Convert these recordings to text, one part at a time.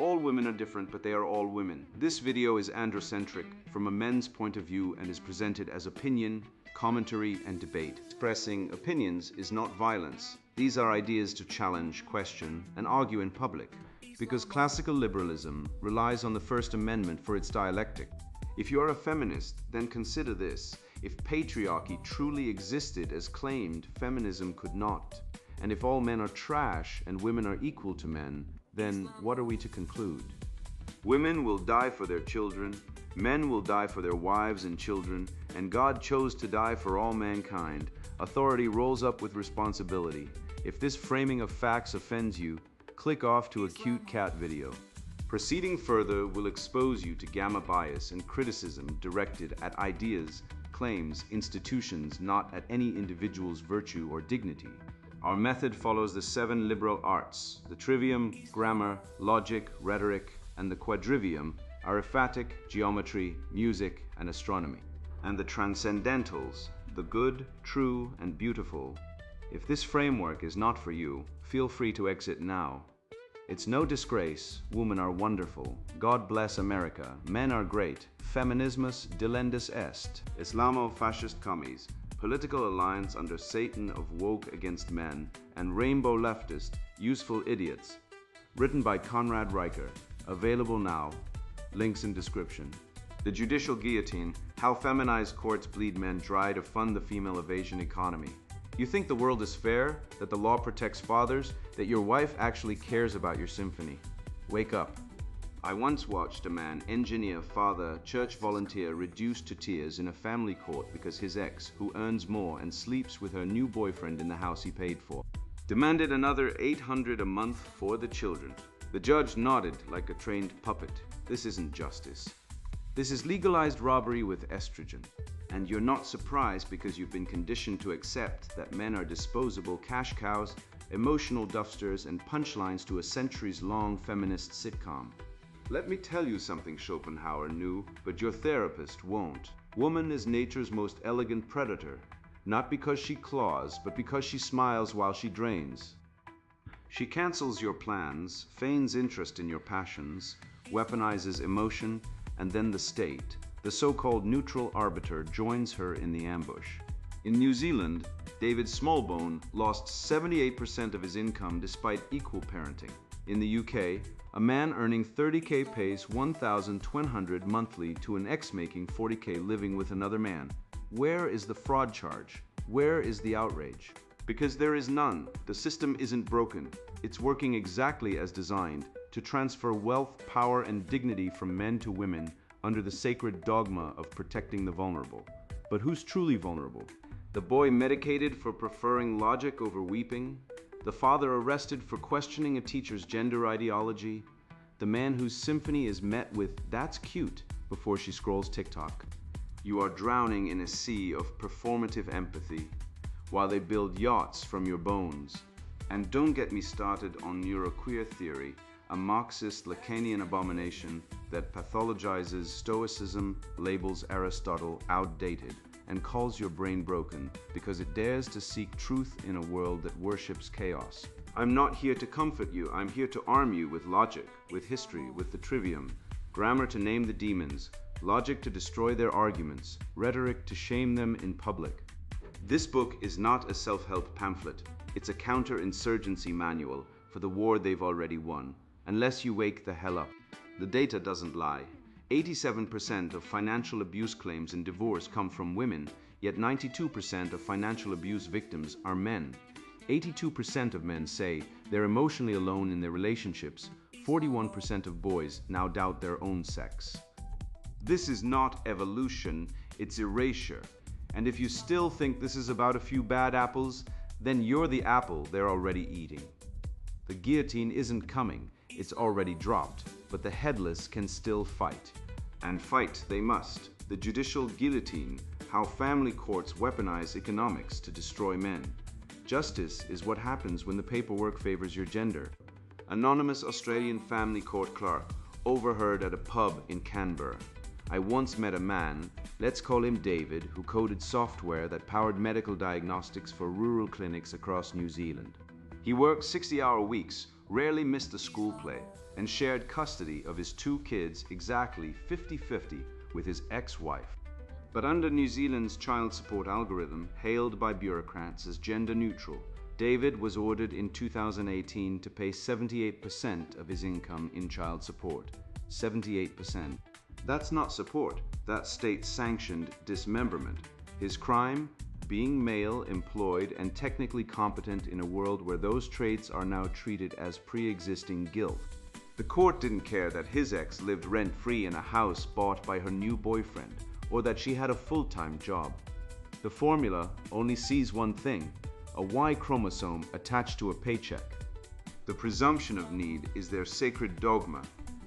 All women are different, but they are all women. This video is androcentric from a men's point of view and is presented as opinion, commentary, and debate. Expressing opinions is not violence. These are ideas to challenge, question, and argue in public, because classical liberalism relies on the First Amendment for its dialectic. If you are a feminist, then consider this. If patriarchy truly existed as claimed, feminism could not. And if all men are trash and women are equal to men, then what are we to conclude? Women will die for their children, men will die for their wives and children, and God chose to die for all mankind. Authority rolls up with responsibility. If this framing of facts offends you, click off to a cute cat video. Proceeding further will expose you to gamma bias and criticism directed at ideas, claims, institutions, not at any individual's virtue or dignity. Our method follows the 7 liberal arts. The trivium, grammar, logic, rhetoric, and the quadrivium, arithmetic, geometry, music, and astronomy. And the transcendentals, the good, true, and beautiful. If this framework is not for you, feel free to exit now. It's no disgrace, women are wonderful. God bless America, men are great. Feminismus delendus est. Islamo fascist commies. Political alliance under Satan of woke against men, and rainbow leftist, useful idiots. Written by Conrad Riker. Available now. Links in description. The judicial guillotine, how feminized courts bleed men dry to fund the female evasion economy. You think the world is fair, that the law protects fathers, that your wife actually cares about your symphony. Wake up. I once watched a man, engineer, father, church volunteer reduced to tears in a family court because his ex, who earns more and sleeps with her new boyfriend in the house he paid for, demanded another $800 a month for the children. The judge nodded like a trained puppet. This isn't justice. This is legalized robbery with estrogen. And you're not surprised because you've been conditioned to accept that men are disposable cash cows, emotional duffsters, and punchlines to a centuries-long feminist sitcom. Let me tell you something Schopenhauer knew, but your therapist won't. Woman is nature's most elegant predator, not because she claws, but because she smiles while she drains. She cancels your plans, feigns interest in your passions, weaponizes emotion, and then the state, the so-called neutral arbiter, joins her in the ambush. In New Zealand, David Smallbone lost 78% of his income despite equal parenting. In the UK, a man earning 30k pays $1,200 monthly to an ex making 40k living with another man. Where is the fraud charge? Where is the outrage? Because there is none. The system isn't broken. It's working exactly as designed, to transfer wealth, power, and dignity from men to women under the sacred dogma of protecting the vulnerable. But who's truly vulnerable? The boy medicated for preferring logic over weeping? The father arrested for questioning a teacher's gender ideology? The man whose symphony is met with "that's cute" before she scrolls TikTok? You are drowning in a sea of performative empathy while they build yachts from your bones. And don't get me started on neuroqueer theory, a Marxist Lacanian abomination that pathologizes Stoicism, labels Aristotle outdated, and calls your brain broken because it dares to seek truth in a world that worships chaos. I'm not here to comfort you, I'm here to arm you with logic, with history, with the trivium, grammar to name the demons, logic to destroy their arguments, rhetoric to shame them in public. This book is not a self-help pamphlet, it's a counter-insurgency manual for the war they've already won, unless you wake the hell up. The data doesn't lie. 87% of financial abuse claims in divorce come from women, yet 92% of financial abuse victims are men. 82% of men say they're emotionally alone in their relationships. 41% of boys now doubt their own sex. This is not evolution, it's erasure. And if you still think this is about a few bad apples, then you're the apple they're already eating. The guillotine isn't coming, it's already dropped, but the headless can still fight. And fight they must. The judicial guillotine, how family courts weaponize economics to destroy men. Justice is what happens when the paperwork favors your gender. Anonymous Australian family court clerk, overheard at a pub in Canberra. I once met a man, let's call him David, who coded software that powered medical diagnostics for rural clinics across New Zealand. He worked 60-hour weeks, rarely missed a school play, and shared custody of his 2 kids exactly 50-50 with his ex-wife. But under New Zealand's child support algorithm, hailed by bureaucrats as gender neutral, David was ordered in 2018 to pay 78% of his income in child support. 78%. That's not support, that's state-sanctioned dismemberment. His crime? Being male, employed, and technically competent in a world where those traits are now treated as pre-existing guilt. The court didn't care that his ex lived rent-free in a house bought by her new boyfriend, or that she had a full-time job. The formula only sees one thing: a Y chromosome attached to a paycheck. The presumption of need is their sacred dogma,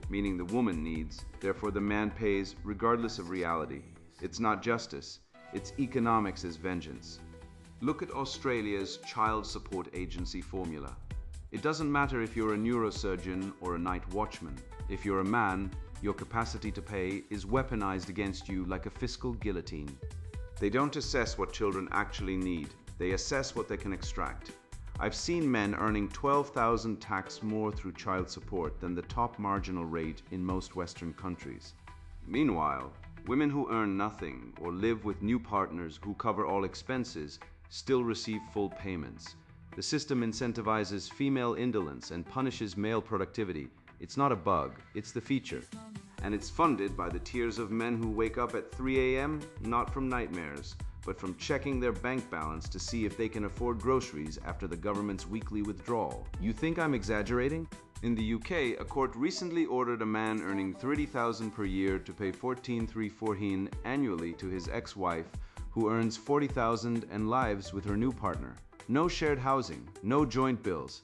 meaning the woman needs, therefore the man pays regardless of reality. It's not justice, it's economics as vengeance. Look at Australia's child support agency formula. It doesn't matter if you're a neurosurgeon or a night watchman. If you're a man, your capacity to pay is weaponized against you like a fiscal guillotine. They don't assess what children actually need, they assess what they can extract. I've seen men earning $12,000 tax more through child support than the top marginal rate in most Western countries. Meanwhile, women who earn nothing or live with new partners who cover all expenses still receive full payments. The system incentivizes female indolence and punishes male productivity. It's not a bug, it's the feature. And it's funded by the tears of men who wake up at 3 a.m., not from nightmares, but from checking their bank balance to see if they can afford groceries after the government's weekly withdrawal. You think I'm exaggerating? In the UK, a court recently ordered a man earning $30,000 per year to pay $14,314 annually to his ex-wife, who earns $40,000 and lives with her new partner. No shared housing, no joint bills.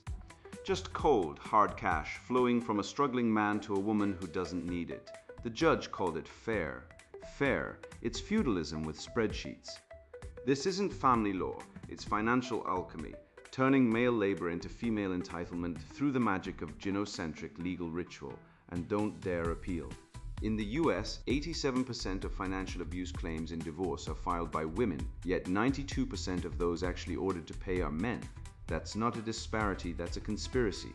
Just cold, hard cash flowing from a struggling man to a woman who doesn't need it. The judge called it fair. Fair. It's feudalism with spreadsheets. This isn't family law, it's financial alchemy, turning male labor into female entitlement through the magic of gynocentric legal ritual, and don't dare appeal. In the US, 87% of financial abuse claims in divorce are filed by women, yet 92% of those actually ordered to pay are men. That's not a disparity, that's a conspiracy.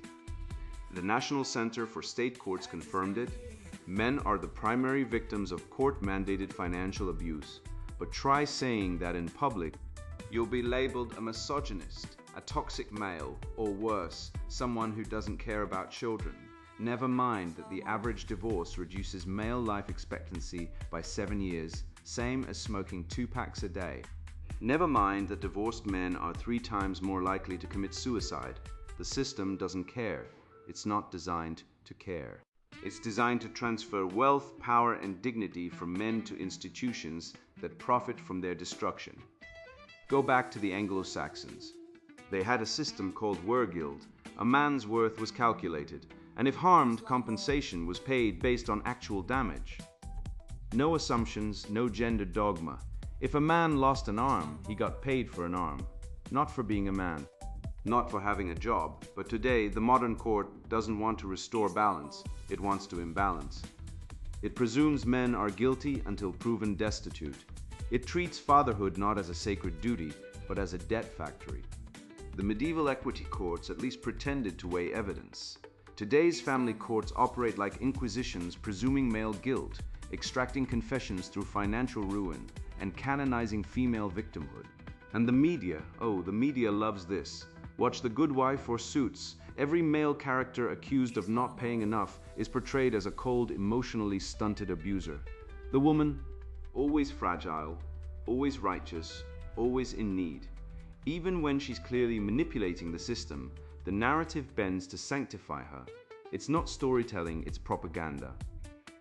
The National Center for State Courts confirmed it. Men are the primary victims of court-mandated financial abuse. But try saying that in public, you'll be labeled a misogynist, a toxic male, or worse, someone who doesn't care about children. Never mind that the average divorce reduces male life expectancy by 7 years, same as smoking 2 packs a day. Never mind that divorced men are 3 times more likely to commit suicide. The system doesn't care. It's not designed to care. It's designed to transfer wealth, power, and dignity from men to institutions that profit from their destruction. Go back to the Anglo-Saxons. They had a system called wergild. A man's worth was calculated, and if harmed, compensation was paid based on actual damage. No assumptions, no gender dogma. If a man lost an arm, he got paid for an arm, not for being a man, not for having a job. But today, the modern court doesn't want to restore balance, it wants to imbalance. It presumes men are guilty until proven destitute. It treats fatherhood not as a sacred duty, but as a debt factory. The medieval equity courts at least pretended to weigh evidence. Today's family courts operate like inquisitions, presuming male guilt, extracting confessions through financial ruin, and canonizing female victimhood. And the media, oh, the media loves this. Watch The Good Wife or Suits. Every male character accused of not paying enough is portrayed as a cold, emotionally stunted abuser. The woman, always fragile, always righteous, always in need. Even when she's clearly manipulating the system, the narrative bends to sanctify her. It's not storytelling, it's propaganda.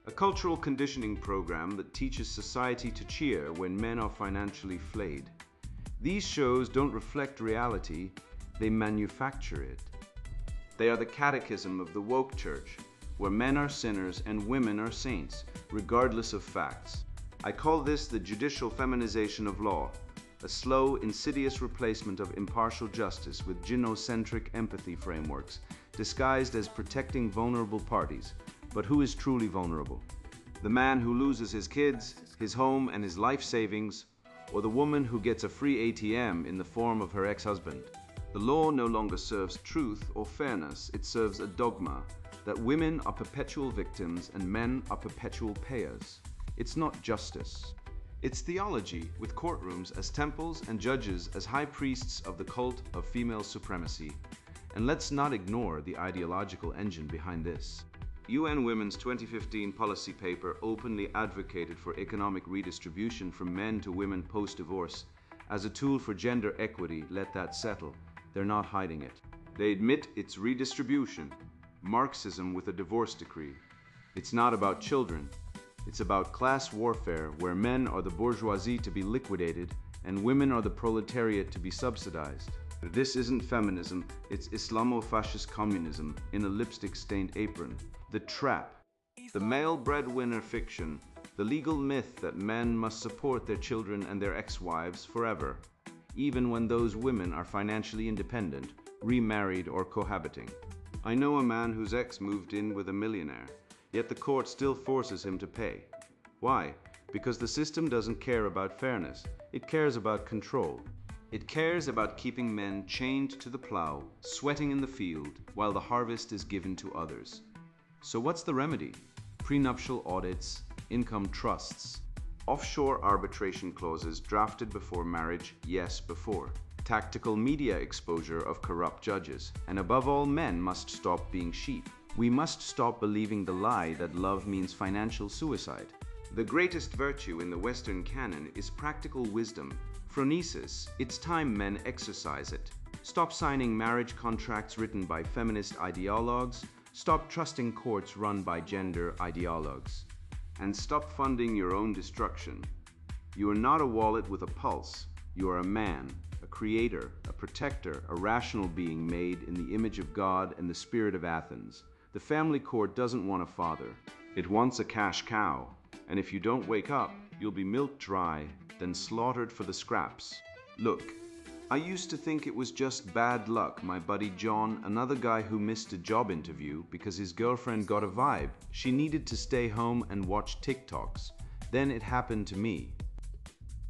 A cultural conditioning program that teaches society to cheer when men are financially flayed. These shows don't reflect reality, they manufacture it. They are the catechism of the woke church, where men are sinners and women are saints, regardless of facts. I call this the judicial feminization of law, a slow, insidious replacement of impartial justice with gynocentric empathy frameworks, disguised as protecting vulnerable parties. But who is truly vulnerable? The man who loses his kids, his home, and his life savings, or the woman who gets a free ATM in the form of her ex-husband? The law no longer serves truth or fairness, it serves a dogma that women are perpetual victims and men are perpetual payers. It's not justice. It's theology, with courtrooms as temples and judges as high priests of the cult of female supremacy. And let's not ignore the ideological engine behind this. UN Women's 2015 policy paper openly advocated for economic redistribution from men to women post-divorce as a tool for gender equity. Let that settle. They're not hiding it. They admit it's redistribution, Marxism with a divorce decree. It's not about children. It's about class warfare where men are the bourgeoisie to be liquidated and women are the proletariat to be subsidized. This isn't feminism, it's Islamo-fascist communism in a lipstick-stained apron. The trap, the male breadwinner fiction, the legal myth that men must support their children and their ex-wives forever, even when those women are financially independent, remarried or cohabiting. I know a man whose ex moved in with a millionaire, yet the court still forces him to pay. Why? Because the system doesn't care about fairness, it cares about control. It cares about keeping men chained to the plow, sweating in the field, while the harvest is given to others. So what's the remedy? Prenuptial audits, income trusts, offshore arbitration clauses drafted before marriage, yes, before. Tactical media exposure of corrupt judges. And above all, men must stop being sheep. We must stop believing the lie that love means financial suicide. The greatest virtue in the Western canon is practical wisdom. Phronesis, it's time men exercise it. Stop signing marriage contracts written by feminist ideologues. Stop trusting courts run by gender ideologues. And stop funding your own destruction. You are not a wallet with a pulse. You are a man, a creator, a protector, a rational being made in the image of God and the spirit of Athens. The family court doesn't want a father. It wants a cash cow. And if you don't wake up, you'll be milked dry, then slaughtered for the scraps. Look, I used to think it was just bad luck. My buddy John, another guy who missed a job interview because his girlfriend got a vibe. She needed to stay home and watch TikToks. Then it happened to me.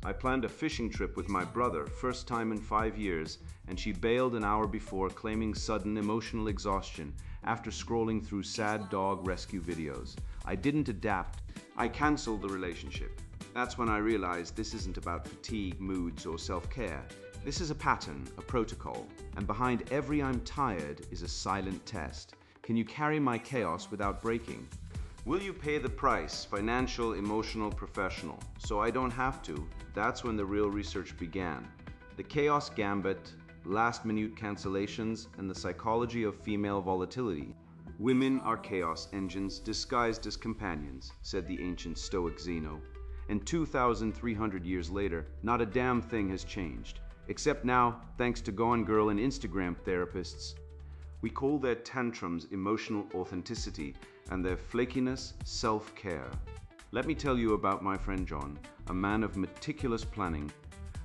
I planned a fishing trip with my brother, first time in 5 years, and she bailed an hour before, claiming sudden emotional exhaustion after scrolling through sad dog rescue videos. I didn't adapt. I canceled the relationship. That's when I realized this isn't about fatigue, moods, or self-care. This is a pattern, a protocol, and behind every "I'm tired" is a silent test. Can you carry my chaos without breaking? Will you pay the price, financial, emotional, professional, so I don't have to? That's when the real research began. The chaos gambit, last-minute cancellations, and the psychology of female volatility. Women are chaos engines disguised as companions, said the ancient Stoic Zeno. And 2,300 years later, not a damn thing has changed. Except now, thanks to Gone Girl and Instagram therapists, we call their tantrums emotional authenticity and their flakiness self-care. Let me tell you about my friend John, a man of meticulous planning,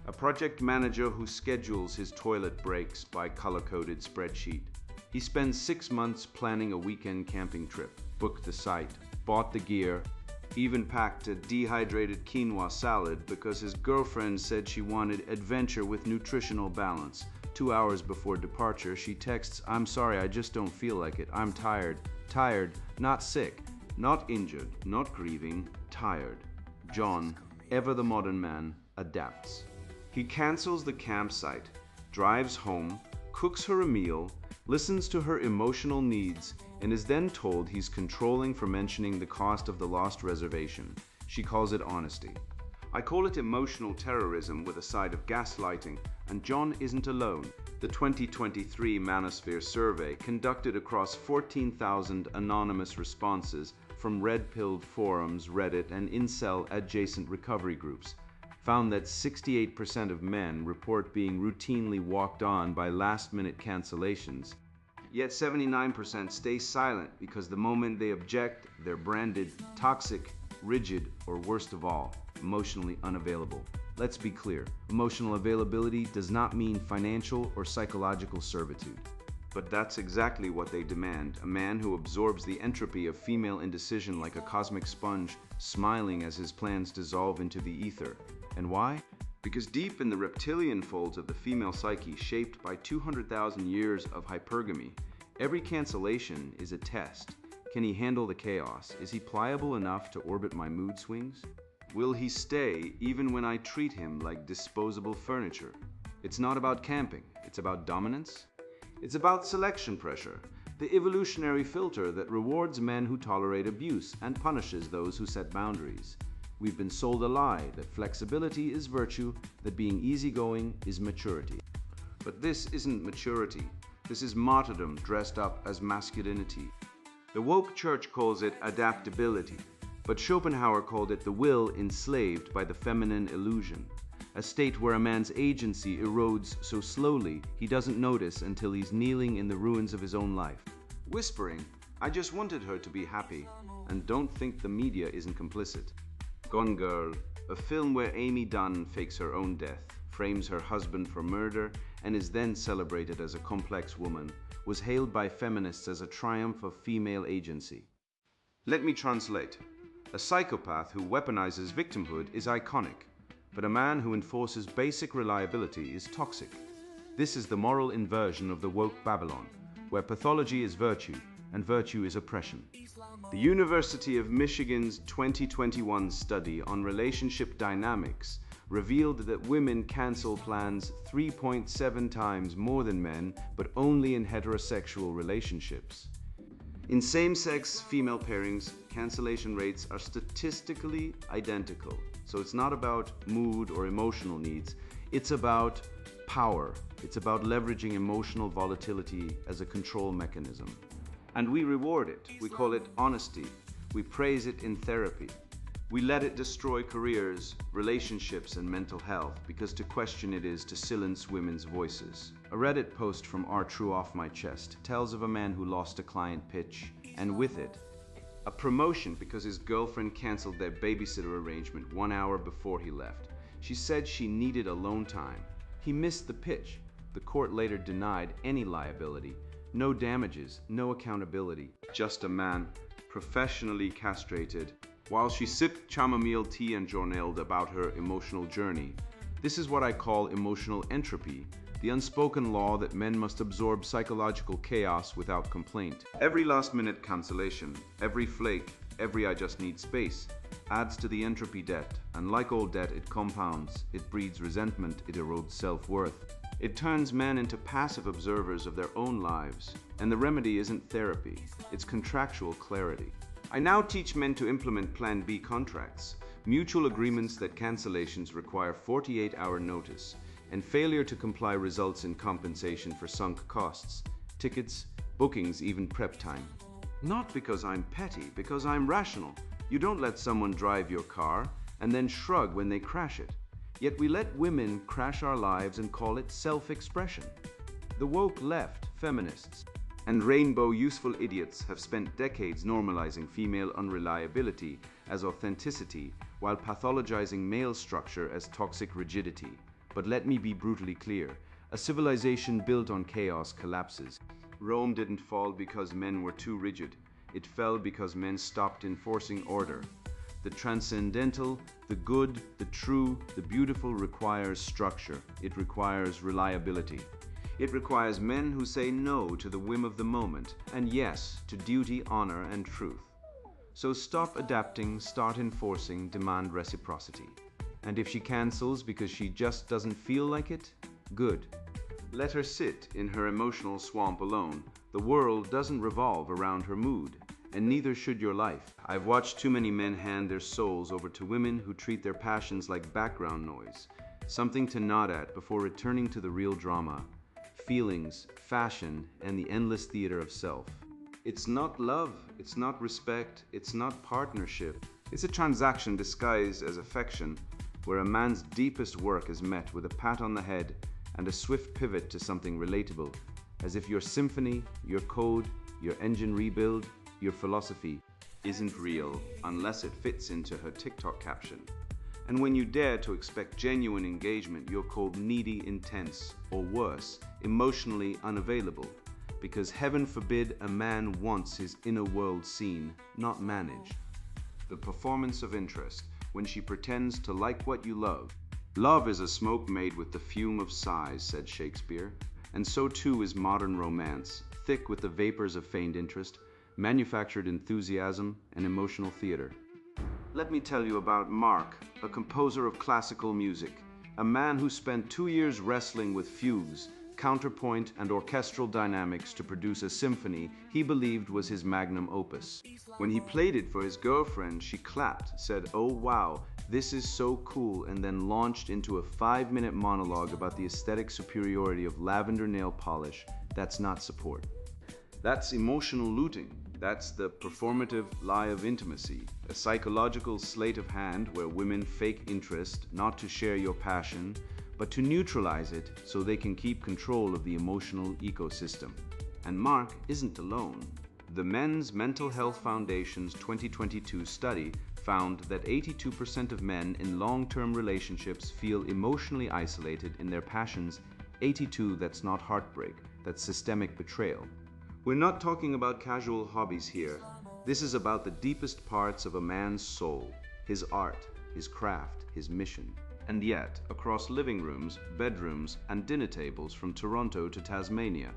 a project manager who schedules his toilet breaks by color-coded spreadsheet. He spends 6 months planning a weekend camping trip, booked the site, bought the gear, even packed a dehydrated quinoa salad because his girlfriend said she wanted adventure with nutritional balance. 2 hours before departure, she texts, "I'm sorry, I just don't feel like it. I'm tired." Tired, not sick, not injured, not grieving, tired. John, ever the modern man, adapts. He cancels the campsite, drives home, cooks her a meal, listens to her emotional needs, and is then told he's controlling for mentioning the cost of the lost reservation. She calls it honesty. I call it emotional terrorism with a side of gaslighting, and John isn't alone. The 2023 Manosphere survey, conducted across 14,000 anonymous responses from red-pilled forums, Reddit, and incel-adjacent recovery groups, found that 68% of men report being routinely walked on by last-minute cancellations. Yet 79% stay silent because the moment they object, they're branded toxic, rigid, or worst of all, emotionally unavailable. Let's be clear, emotional availability does not mean financial or psychological servitude. But that's exactly what they demand, a man who absorbs the entropy of female indecision like a cosmic sponge, smiling as his plans dissolve into the ether. And why? Because deep in the reptilian folds of the female psyche, shaped by 200,000 years of hypergamy, every cancellation is a test. Can he handle the chaos? Is he pliable enough to orbit my mood swings? Will he stay even when I treat him like disposable furniture? It's not about camping, it's about dominance. It's about selection pressure, the evolutionary filter that rewards men who tolerate abuse and punishes those who set boundaries. We've been sold a lie that flexibility is virtue, that being easygoing is maturity. But this isn't maturity. This is martyrdom dressed up as masculinity. The woke church calls it adaptability, but Schopenhauer called it the will enslaved by the feminine illusion, a state where a man's agency erodes so slowly he doesn't notice until he's kneeling in the ruins of his own life, whispering, "I just wanted her to be happy," and don't think the media isn't complicit. Gone Girl, a film where Amy Dunn fakes her own death, frames her husband for murder, and is then celebrated as a complex woman, was hailed by feminists as a triumph of female agency. Let me translate. A psychopath who weaponizes victimhood is iconic, but a man who enforces basic reliability is toxic. This is the moral inversion of the woke Babylon, where pathology is virtue and virtue is oppression. The University of Michigan's 2021 study on relationship dynamics revealed that women cancel plans 3.7 times more than men, but only in heterosexual relationships. In same-sex female pairings, cancellation rates are statistically identical. So it's not about mood or emotional needs, it's about power. It's about leveraging emotional volatility as a control mechanism. And we reward it. We call it honesty. We praise it in therapy. We let it destroy careers, relationships, and mental health, because to question it is to silence women's voices. A Reddit post from R. True Off My Chest tells of a man who lost a client pitch, and with it, a promotion because his girlfriend canceled their babysitter arrangement 1 hour before he left. She said she needed alone time. He missed the pitch. The court later denied any liability. No damages, no accountability. Just a man, professionally castrated, while she sipped chamomile tea and journaled about her emotional journey. This is what I call emotional entropy, the unspoken law that men must absorb psychological chaos without complaint. Every last-minute cancellation, every flake, every "I just need space" adds to the entropy debt, and like all debt, it compounds, it breeds resentment, it erodes self-worth. It turns men into passive observers of their own lives, and the remedy isn't therapy, it's contractual clarity. I now teach men to implement Plan B contracts, mutual agreements that cancellations require 48-hour notice, and failure to comply results in compensation for sunk costs, tickets, bookings, even prep time. Not because I'm petty, because I'm rational. You don't let someone drive your car and then shrug when they crash it. Yet we let women crash our lives and call it self-expression. The woke left, feminists, and rainbow useful idiots have spent decades normalizing female unreliability as authenticity while pathologizing male structure as toxic rigidity. But let me be brutally clear, a civilization built on chaos collapses. Rome didn't fall because men were too rigid. It fell because men stopped enforcing order. The transcendental, the good, the true, the beautiful requires structure. It requires reliability. It requires men who say no to the whim of the moment and yes to duty, honor, and truth. So stop adapting, start enforcing, demand reciprocity. And if she cancels because she just doesn't feel like it, good. Let her sit in her emotional swamp alone. The world doesn't revolve around her mood, and neither should your life. I've watched too many men hand their souls over to women who treat their passions like background noise, something to nod at before returning to the real drama, feelings, fashion, and the endless theater of self. It's not love, it's not respect, it's not partnership. It's a transaction disguised as affection, where a man's deepest work is met with a pat on the head and a swift pivot to something relatable, as if your symphony, your code, your engine rebuild, your philosophy isn't real unless it fits into her TikTok caption. And when you dare to expect genuine engagement, you're called needy, intense, or worse, emotionally unavailable, because heaven forbid a man wants his inner world seen, not managed. The performance of interest, when she pretends to like what you love, Love is a smoke made with the fume of sighs, said Shakespeare, and so too is modern romance, thick with the vapors of feigned interest, manufactured enthusiasm, and emotional theater. Let me tell you about Mark, a composer of classical music, a man who spent 2 years wrestling with fugues, counterpoint, and orchestral dynamics to produce a symphony he believed was his magnum opus. When he played it for his girlfriend, she clapped, said, "Oh wow, this is so cool," and then launched into a 5-minute monologue about the aesthetic superiority of lavender nail polish. That's not support. That's emotional looting. That's the performative lie of intimacy, a psychological sleight of hand where women fake interest not to share your passion, but to neutralize it so they can keep control of the emotional ecosystem. And Mark isn't alone. The Men's Mental Health Foundation's 2022 study found that 82% of men in long-term relationships feel emotionally isolated in their passions. 82, that's not heartbreak, that's systemic betrayal. We're not talking about casual hobbies here. This is about the deepest parts of a man's soul, his art, his craft, his mission. And yet, across living rooms, bedrooms, and dinner tables from Toronto to Tasmania,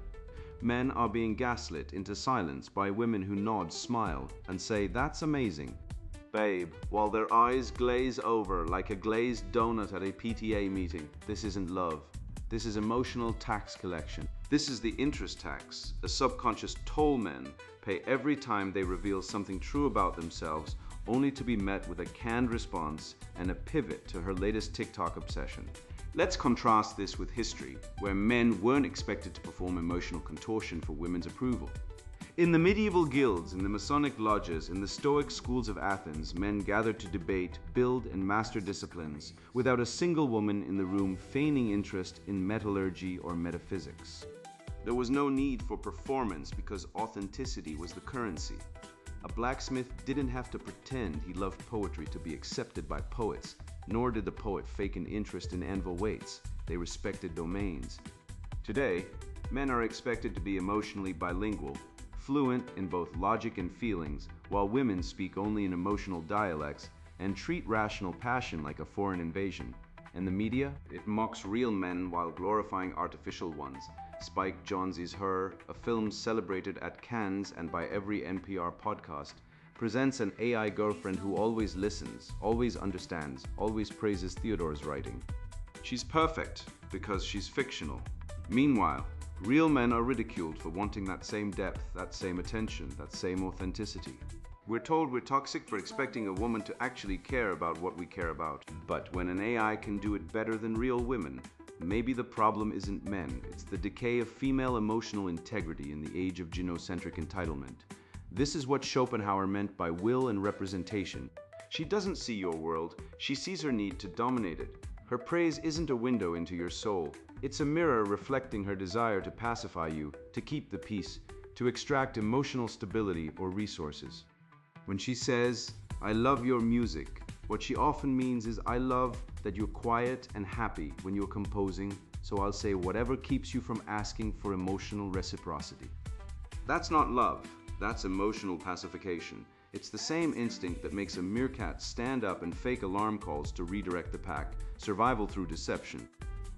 men are being gaslit into silence by women who nod, smile, and say, "That's amazing, babe," while their eyes glaze over like a glazed donut at a PTA meeting. This isn't love. This is emotional tax collection. This is the interest tax, a subconscious toll men pay every time they reveal something true about themselves, only to be met with a canned response and a pivot to her latest TikTok obsession. Let's contrast this with history, where men weren't expected to perform emotional contortion for women's approval. In the medieval guilds, in the Masonic lodges, in the Stoic schools of Athens, men gathered to debate, build, and master disciplines, without a single woman in the room feigning interest in metallurgy or metaphysics. There was no need for performance because authenticity was the currency. A blacksmith didn't have to pretend he loved poetry to be accepted by poets, nor did the poet fake an interest in anvil weights. They respected domains. Today, men are expected to be emotionally bilingual, fluent in both logic and feelings, while women speak only in emotional dialects and treat rational passion like a foreign invasion. And the media? It mocks real men while glorifying artificial ones. Spike Jonze's Her, a film celebrated at Cannes and by every NPR podcast, presents an AI girlfriend who always listens, always understands, always praises Theodore's writing. She's perfect because she's fictional. Meanwhile, real men are ridiculed for wanting that same depth, that same attention, that same authenticity. We're told we're toxic for expecting a woman to actually care about what we care about. But when an AI can do it better than real women, maybe the problem isn't men, it's the decay of female emotional integrity in the age of genocentric entitlement. This is what Schopenhauer meant by will and representation. She doesn't see your world, she sees her need to dominate it. Her praise isn't a window into your soul. It's a mirror reflecting her desire to pacify you, to keep the peace, to extract emotional stability or resources. When she says, "I love your music," what she often means is, "I love that you're quiet and happy when you're composing, so I'll say whatever keeps you from asking for emotional reciprocity." That's not love, that's emotional pacification. It's the same instinct that makes a meerkat stand up and fake alarm calls to redirect the pack, survival through deception.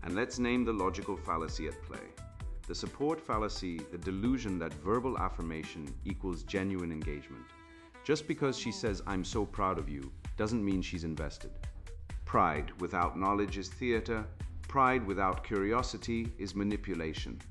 And let's name the logical fallacy at play. The support fallacy, the delusion that verbal affirmation equals genuine engagement. Just because she says, "I'm so proud of you," doesn't mean she's invested. Pride without knowledge is theater. Pride without curiosity is manipulation.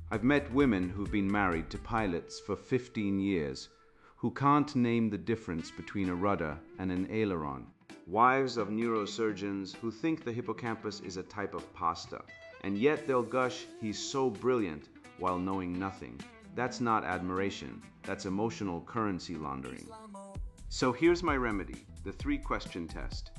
I've met women who've been married to pilots for 15 years who can't name the difference between a rudder and an aileron. Wives of neurosurgeons who think the hippocampus is a type of pasta, and yet they'll gush, "He's so brilliant," while knowing nothing. That's not admiration, that's emotional currency laundering. So here's my remedy, the 3-question test.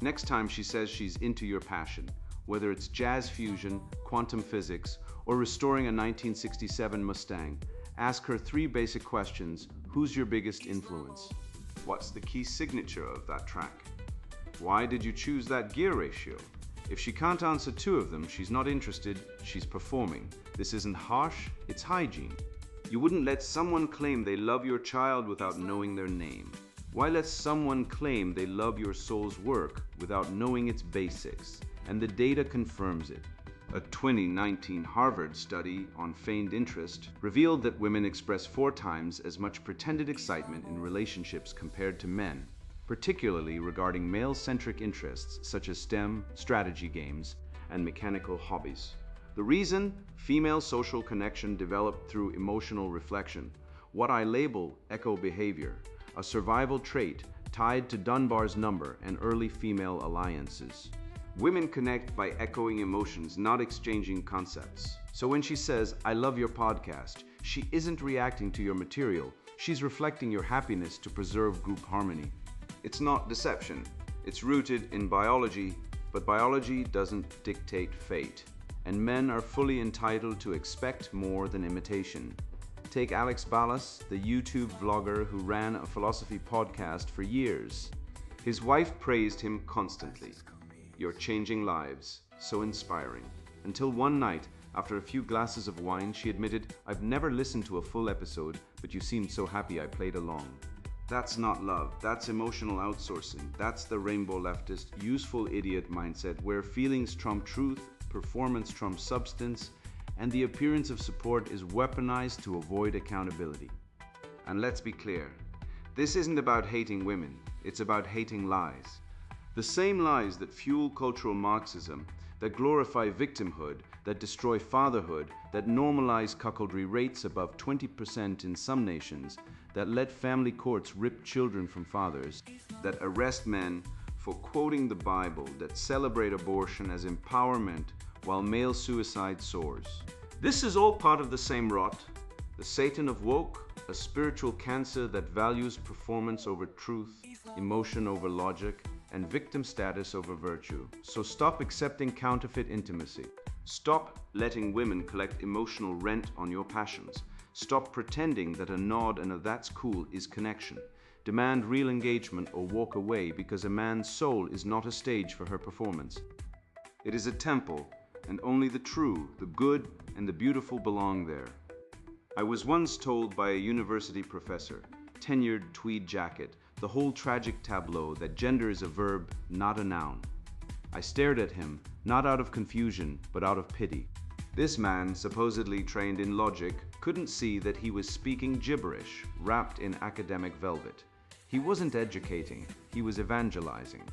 Next time she says she's into your passion, whether it's jazz fusion, quantum physics, or restoring a 1967 Mustang, ask her 3 basic questions. Who's your biggest influence? What's the key signature of that track? Why did you choose that gear ratio? If she can't answer 2 of them, she's not interested, she's performing. This isn't harsh, it's hygiene. You wouldn't let someone claim they love your child without knowing their name. Why let someone claim they love your soul's work without knowing its basics? and the data confirms it. A 2019 Harvard study on feigned interest revealed that women express 4 times as much pretended excitement in relationships compared to men, particularly regarding male-centric interests such as STEM, strategy games, and mechanical hobbies. The reason? Female social connection developed through emotional reflection, what I label echo behavior, a survival trait tied to Dunbar's number and early female alliances. Women connect by echoing emotions, not exchanging concepts. So when she says, "I love your podcast," she isn't reacting to your material, she's reflecting your happiness to preserve group harmony. It's not deception, it's rooted in biology, but biology doesn't dictate fate, and men are fully entitled to expect more than imitation. Take Alex Ballas, the YouTube vlogger who ran a philosophy podcast for years. His wife praised him constantly. "You're changing lives, so inspiring." Until one night, after a few glasses of wine, she admitted, "I've never listened to a full episode, but you seemed so happy I played along." That's not love, that's emotional outsourcing. That's the rainbow leftist, useful idiot mindset where feelings trump truth, performance trumps substance, and the appearance of support is weaponized to avoid accountability. And let's be clear, this isn't about hating women, it's about hating lies. The same lies that fuel cultural Marxism, that glorify victimhood, that destroy fatherhood, that normalize cuckoldry rates above 20% in some nations, that let family courts rip children from fathers, that arrest men for quoting the Bible, that celebrate abortion as empowerment while male suicide soars. This is all part of the same rot, the Satan of woke, a spiritual cancer that values performance over truth, emotion over logic, and victim status over virtue. So stop accepting counterfeit intimacy. Stop letting women collect emotional rent on your passions. Stop pretending that a nod and a "that's cool" is connection. Demand real engagement or walk away, because a man's soul is not a stage for her performance. It is a temple, and only the true, the good, and the beautiful belong there. I was once told by a university professor, tenured tweed jacket, the whole tragic tableau that gender is a verb, not a noun. I stared at him, not out of confusion, but out of pity. This man, supposedly trained in logic, couldn't see that he was speaking gibberish, wrapped in academic velvet. He wasn't educating, he was evangelizing.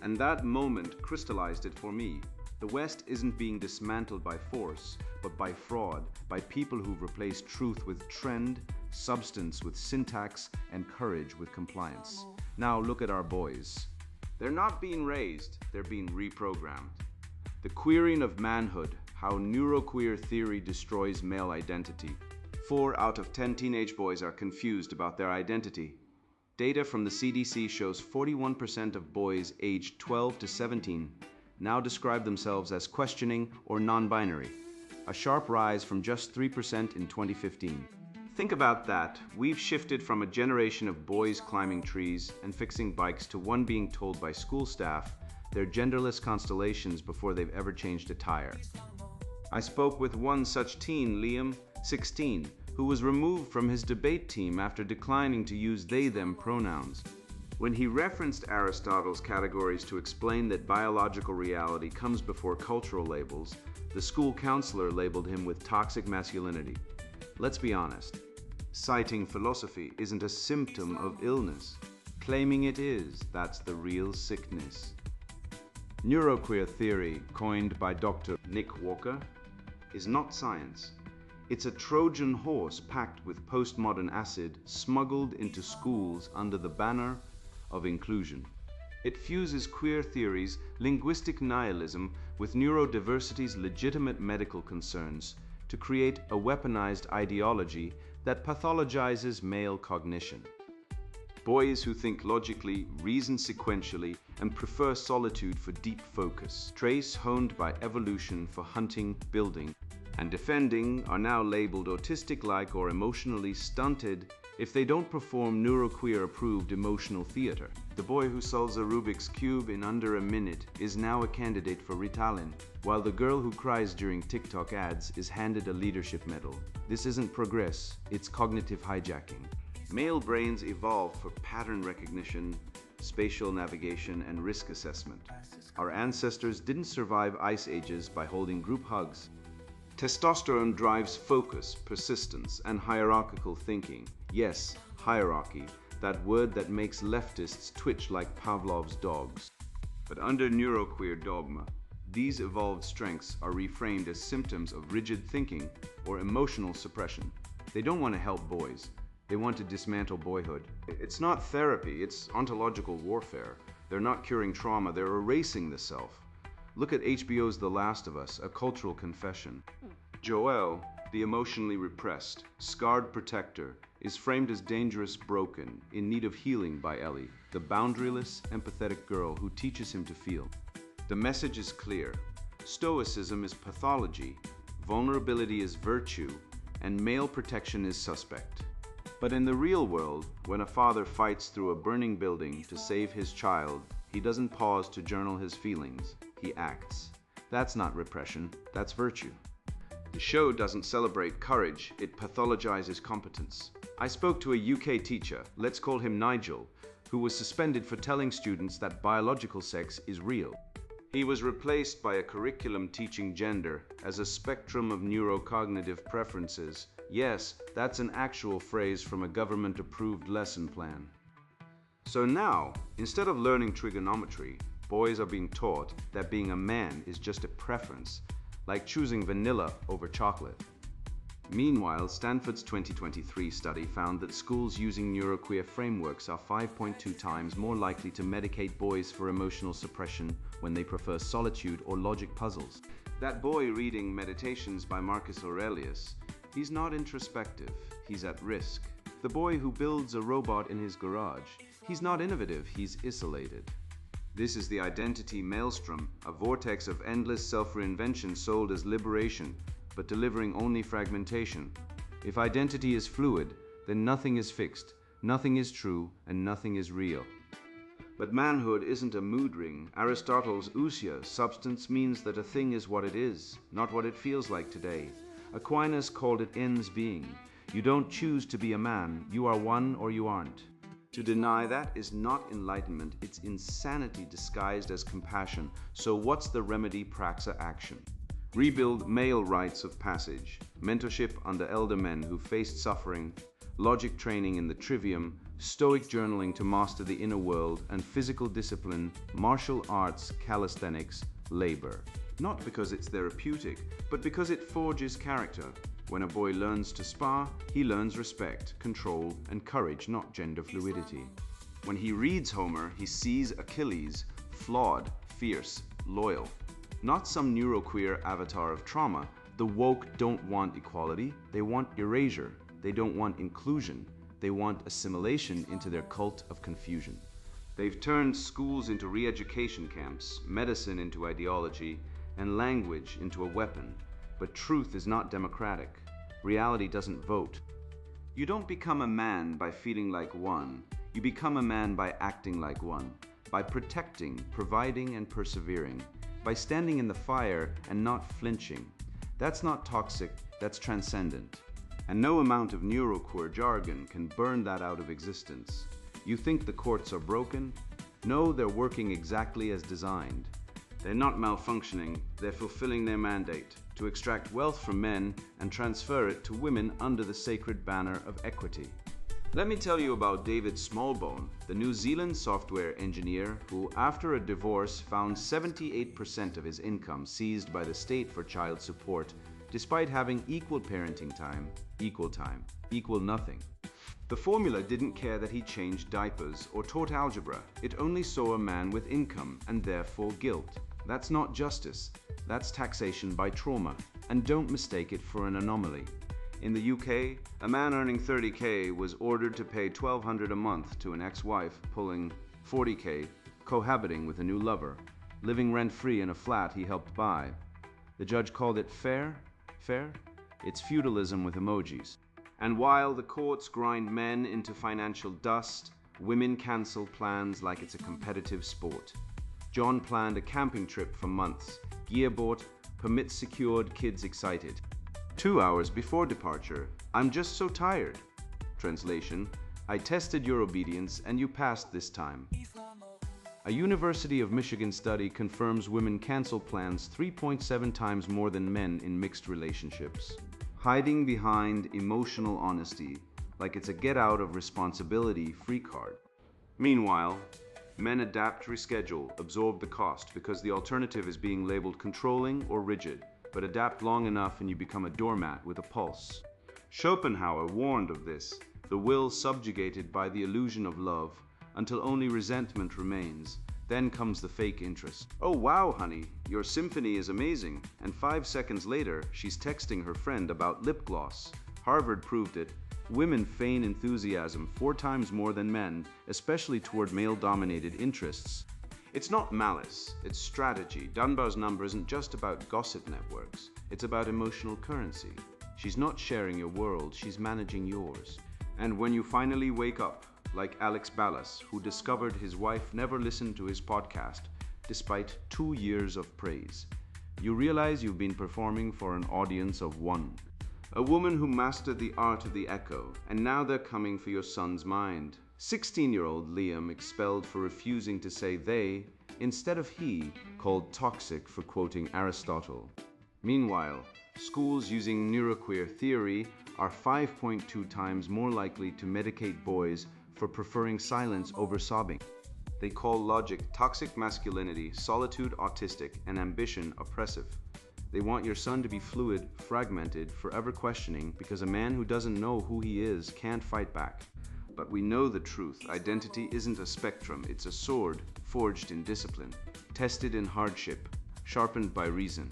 And that moment crystallized it for me. The West isn't being dismantled by force, but by fraud, by people who've replaced truth with trend, substance with syntax, and courage with compliance. Now look at our boys. They're not being raised, they're being reprogrammed. The queering of manhood, how neuroqueer theory destroys male identity. 4 out of 10 teenage boys are confused about their identity. Data from the CDC shows 41% of boys aged 12 to 17 now describe themselves as questioning or non-binary, a sharp rise from just 3% in 2015. Think about that. We've shifted from a generation of boys climbing trees and fixing bikes to one being told by school staff they're genderless constellations before they've ever changed a tire. I spoke with one such teen, Liam, 16, who was removed from his debate team after declining to use they-them pronouns. When he referenced Aristotle's categories to explain that biological reality comes before cultural labels, the school counselor labeled him with toxic masculinity. Let's be honest. Citing philosophy isn't a symptom of illness. Claiming it is, that's the real sickness. Neuroqueer theory, coined by Dr. Nick Walker, is not science. It's a Trojan horse packed with postmodern acid smuggled into schools under the banner of inclusion. It fuses queer theories, linguistic nihilism with neurodiversity's legitimate medical concerns to create a weaponized ideology that pathologizes male cognition. Boys who think logically, reason sequentially, and prefer solitude for deep focus, traits honed by evolution for hunting, building, and defending are now labeled autistic-like or emotionally stunted if they don't perform neuroqueer-approved emotional theater. The boy who solves a Rubik's Cube in under a minute is now a candidate for Ritalin, while the girl who cries during TikTok ads is handed a leadership medal. This isn't progress, it's cognitive hijacking. Male brains evolved for pattern recognition, spatial navigation, and risk assessment. Our ancestors didn't survive ice ages by holding group hugs. Testosterone drives focus, persistence, and hierarchical thinking. Yes, hierarchy, that word that makes leftists twitch like Pavlov's dogs. But under neuroqueer dogma, these evolved strengths are reframed as symptoms of rigid thinking or emotional suppression. They don't want to help boys. They want to dismantle boyhood. It's not therapy, it's ontological warfare. They're not curing trauma, they're erasing the self. Look at HBO's The Last of Us, a cultural confession. Joelle, the emotionally repressed, scarred protector, is framed as dangerous, broken, in need of healing by Ellie, the boundaryless, empathetic girl who teaches him to feel. The message is clear. Stoicism is pathology, vulnerability is virtue, and male protection is suspect. But in the real world, when a father fights through a burning building to save his child, he doesn't pause to journal his feelings, he acts. That's not repression, that's virtue. The show doesn't celebrate courage, it pathologizes competence. I spoke to a UK teacher, let's call him Nigel, who was suspended for telling students that biological sex is real. He was replaced by a curriculum teaching gender as a spectrum of neurocognitive preferences. Yes, that's an actual phrase from a government-approved lesson plan. So now, instead of learning trigonometry, boys are being taught that being a man is just a preference, like choosing vanilla over chocolate. Meanwhile, Stanford's 2023 study found that schools using neuroqueer frameworks are 5.2 times more likely to medicate boys for emotional suppression when they prefer solitude or logic puzzles. That boy reading Meditations by Marcus Aurelius, he's not introspective, he's at risk. The boy who builds a robot in his garage, he's not innovative, he's isolated. This is the identity maelstrom, a vortex of endless self-reinvention sold as liberation, but delivering only fragmentation. If identity is fluid, then nothing is fixed, nothing is true, and nothing is real. But manhood isn't a mood ring. Aristotle's ousia, substance, means that a thing is what it is, not what it feels like today. Aquinas called it ens being. You don't choose to be a man, you are one or you aren't. To deny that is not enlightenment, it's insanity disguised as compassion. So what's the remedy? Praxa action. Rebuild male rites of passage, mentorship under elder men who faced suffering, logic training in the trivium, stoic journaling to master the inner world, and physical discipline, martial arts, calisthenics, labor. Not because it's therapeutic, but because it forges character. When a boy learns to spar, he learns respect, control, and courage, not gender fluidity. When he reads Homer, he sees Achilles, flawed, fierce, loyal. Not some neuroqueer avatar of trauma. The woke don't want equality, they want erasure. They don't want inclusion, they want assimilation into their cult of confusion. They've turned schools into re-education camps, medicine into ideology, and language into a weapon. But truth is not democratic. Reality doesn't vote. You don't become a man by feeling like one. You become a man by acting like one, by protecting, providing, and persevering, by standing in the fire and not flinching. That's not toxic, that's transcendent. And no amount of neuroqueer jargon can burn that out of existence. You think the courts are broken? No, they're working exactly as designed. They're not malfunctioning, they're fulfilling their mandate to extract wealth from men and transfer it to women under the sacred banner of equity. Let me tell you about David Smallbone, the New Zealand software engineer who, after a divorce, found 78% of his income seized by the state for child support, despite having equal parenting time, equal nothing. The formula didn't care that he changed diapers or taught algebra. It only saw a man with income and therefore guilt. That's not justice. That's taxation by trauma. And don't mistake it for an anomaly. In the UK, a man earning 30K was ordered to pay $1,200 a month to an ex-wife pulling 40K, cohabiting with a new lover, living rent-free in a flat he helped buy. The judge called it fair? Fair? It's feudalism with emojis. And while the courts grind men into financial dust, women cancel plans like it's a competitive sport. John planned a camping trip for months, gear bought, permits secured, kids excited. 2 hours before departure, I'm just so tired. Translation, I tested your obedience and you passed this time. A University of Michigan study confirms women cancel plans 3.7 times more than men in mixed relationships. Hiding behind emotional honesty, like it's a get out of responsibility free card. Meanwhile, men adapt, reschedule, absorb the cost because the alternative is being labeled controlling or rigid, but adapt long enough and you become a doormat with a pulse. Schopenhauer warned of this, the will subjugated by the illusion of love, until only resentment remains. Then comes the fake interest. Oh wow, honey, your symphony is amazing. And 5 seconds later, she's texting her friend about lip gloss. Harvard proved it. Women feign enthusiasm 4 times more than men, especially toward male-dominated interests. It's not malice, it's strategy. Dunbar's number isn't just about gossip networks. It's about emotional currency. She's not sharing your world, she's managing yours. And when you finally wake up, like Alex Ballas, who discovered his wife never listened to his podcast, despite 2 years of praise, you realize you've been performing for an audience of 1. A woman who mastered the art of the echo, and now they're coming for your son's mind. 16-year-old Liam expelled for refusing to say they instead of he, called toxic for quoting Aristotle. Meanwhile, schools using neuroqueer theory are 5.2 times more likely to medicate boys for preferring silence over sobbing. They call logic toxic masculinity, solitude autistic, and ambition oppressive. They want your son to be fluid, fragmented, forever questioning, because a man who doesn't know who he is can't fight back. But we know the truth. Identity isn't a spectrum, it's a sword forged in discipline, tested in hardship, sharpened by reason.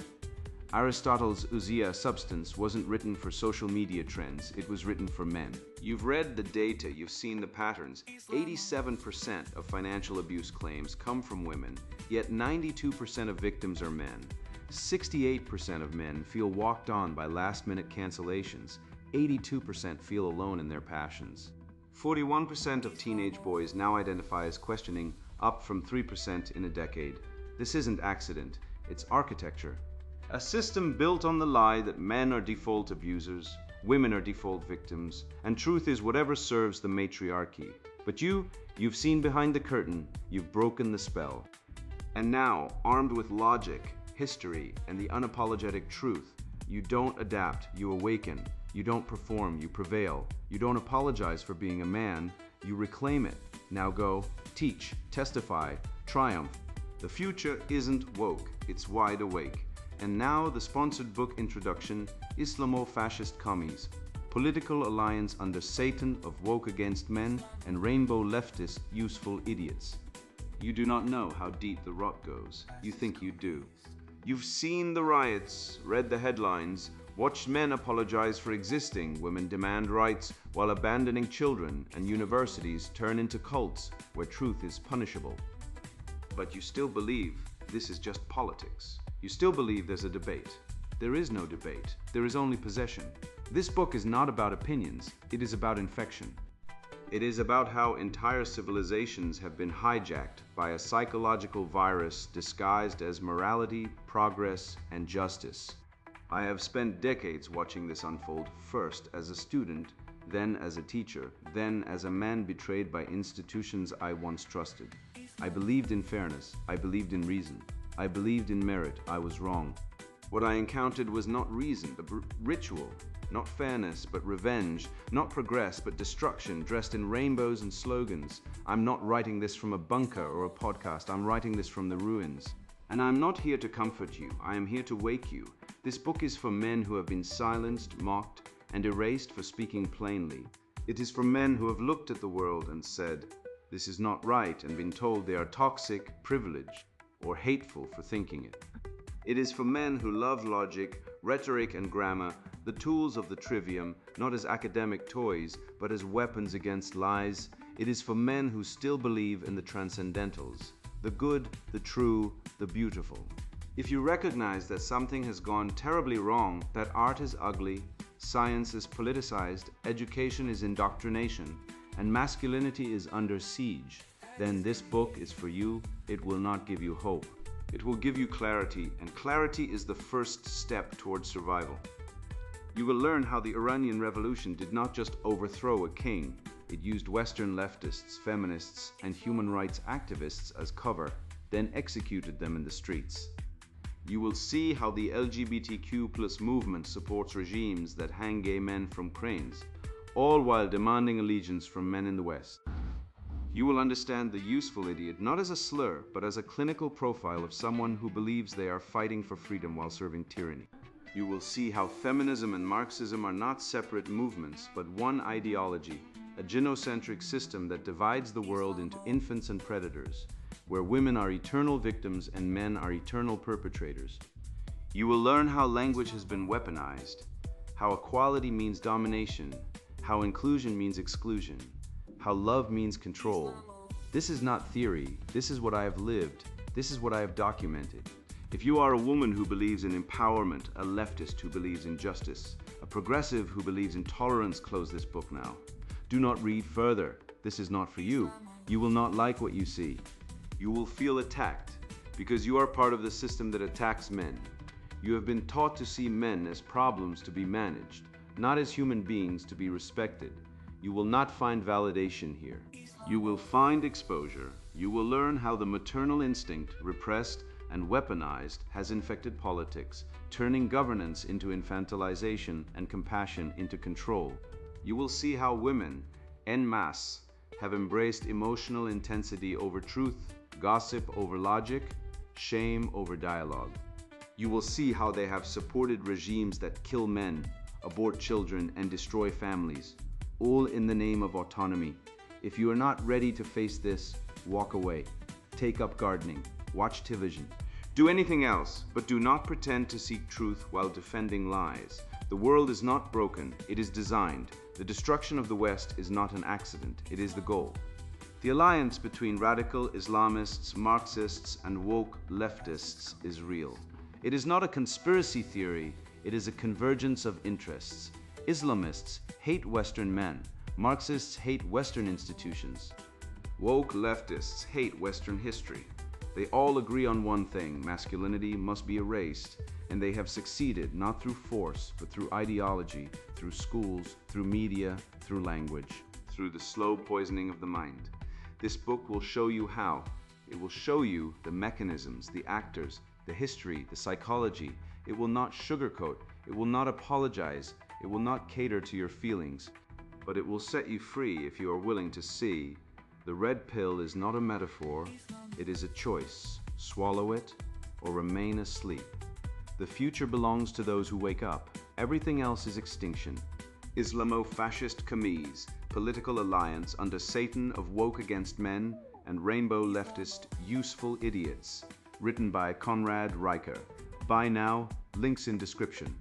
Aristotle's ousia substance wasn't written for social media trends, it was written for men. You've read the data, you've seen the patterns. 87% of financial abuse claims come from women, yet 92% of victims are men. 68% of men feel walked on by last-minute cancellations. 82% feel alone in their passions. 41% of teenage boys now identify as questioning, up from 3% in a decade. This isn't accident, it's architecture. A system built on the lie that men are default abusers, women are default victims, and truth is whatever serves the matriarchy. But you've seen behind the curtain, you've broken the spell. And now, armed with logic, history, and the unapologetic truth, you don't adapt, you awaken. You don't perform, you prevail. You don't apologize for being a man, you reclaim it. Now go, teach, testify, triumph. The future isn't woke, it's wide awake. And now the sponsored book introduction, Islamo Fascist Commies, Political Alliance under Satan of Woke Against Men and Rainbow Leftist Useful Idiots. You do not know how deep the rot goes. You think you do. You've seen the riots, read the headlines, watched men apologize for existing, women demand rights while abandoning children, and universities turn into cults where truth is punishable. But you still believe this is just politics. You still believe there's a debate. There is no debate. There is only possession. This book is not about opinions. It is about infection. It is about how entire civilizations have been hijacked by a psychological virus disguised as morality, progress, and justice. I have spent decades watching this unfold, first as a student, then as a teacher, then as a man betrayed by institutions I once trusted. I believed in fairness. I believed in reason. I believed in merit. I was wrong. What I encountered was not reason, but ritual. Not fairness, but revenge. Not progress, but destruction, dressed in rainbows and slogans. I'm not writing this from a bunker or a podcast. I'm writing this from the ruins. And I'm not here to comfort you. I am here to wake you. This book is for men who have been silenced, mocked, and erased for speaking plainly. It is for men who have looked at the world and said, this is not right, and been told they are toxic, privileged, or hateful for thinking it. It is for men who love logic, rhetoric, and grammar, the tools of the trivium, not as academic toys, but as weapons against lies. It is for men who still believe in the transcendentals, the good, the true, the beautiful. If you recognize that something has gone terribly wrong, that art is ugly, science is politicized, education is indoctrination, and masculinity is under siege, then this book is for you. It will not give you hope. It will give you clarity, and clarity is the first step towards survival. You will learn how the Iranian Revolution did not just overthrow a king, It used Western leftists, feminists, and human rights activists as cover, then executed them in the streets. You will see how the LGBTQ+ movement supports regimes that hang gay men from cranes, all while demanding allegiance from men in the West. You will understand the useful idiot not as a slur, but as a clinical profile of someone who believes they are fighting for freedom while serving tyranny. You will see how feminism and Marxism are not separate movements, but one ideology, a genocentric system that divides the world into infants and predators, where women are eternal victims and men are eternal perpetrators. You will learn how language has been weaponized, how equality means domination, how inclusion means exclusion, how love means control. This is not theory. This is what I have lived. This is what I have documented. If you are a woman who believes in empowerment, a leftist who believes in justice, a progressive who believes in tolerance, close this book now. Do not read further. This is not for you. You will not like what you see. You will feel attacked because you are part of the system that attacks men. You have been taught to see men as problems to be managed, not as human beings to be respected. You will not find validation here. You will find exposure. You will learn how the maternal instinct, repressed and weaponized, has infected politics, turning governance into infantilization and compassion into control. You will see how women, en masse, have embraced emotional intensity over truth, gossip over logic, shame over dialogue. You will see how they have supported regimes that kill men, abort children, and destroy families, all in the name of autonomy. If you are not ready to face this, walk away. Take up gardening. Watch television. Do anything else, but do not pretend to seek truth while defending lies. The world is not broken, it is designed. The destruction of the West is not an accident, it is the goal. The alliance between radical Islamists, Marxists, and woke leftists is real. It is not a conspiracy theory, it is a convergence of interests. Islamists hate Western men. Marxists hate Western institutions. Woke leftists hate Western history. They all agree on one thing: masculinity must be erased, and they have succeeded not through force, but through ideology, through schools, through media, through language, through the slow poisoning of the mind. This book will show you how. It will show you the mechanisms, the actors, the history, the psychology. It will not sugarcoat. It will not apologize. It will not cater to your feelings, but it will set you free if you are willing to see. The red pill is not a metaphor, it is a choice. Swallow it or remain asleep. The future belongs to those who wake up. Everything else is extinction. Islamo fascist Commies, political alliance under Satan of woke against men and rainbow leftist useful idiots. Written by Conrad Riker. Buy now, links in description.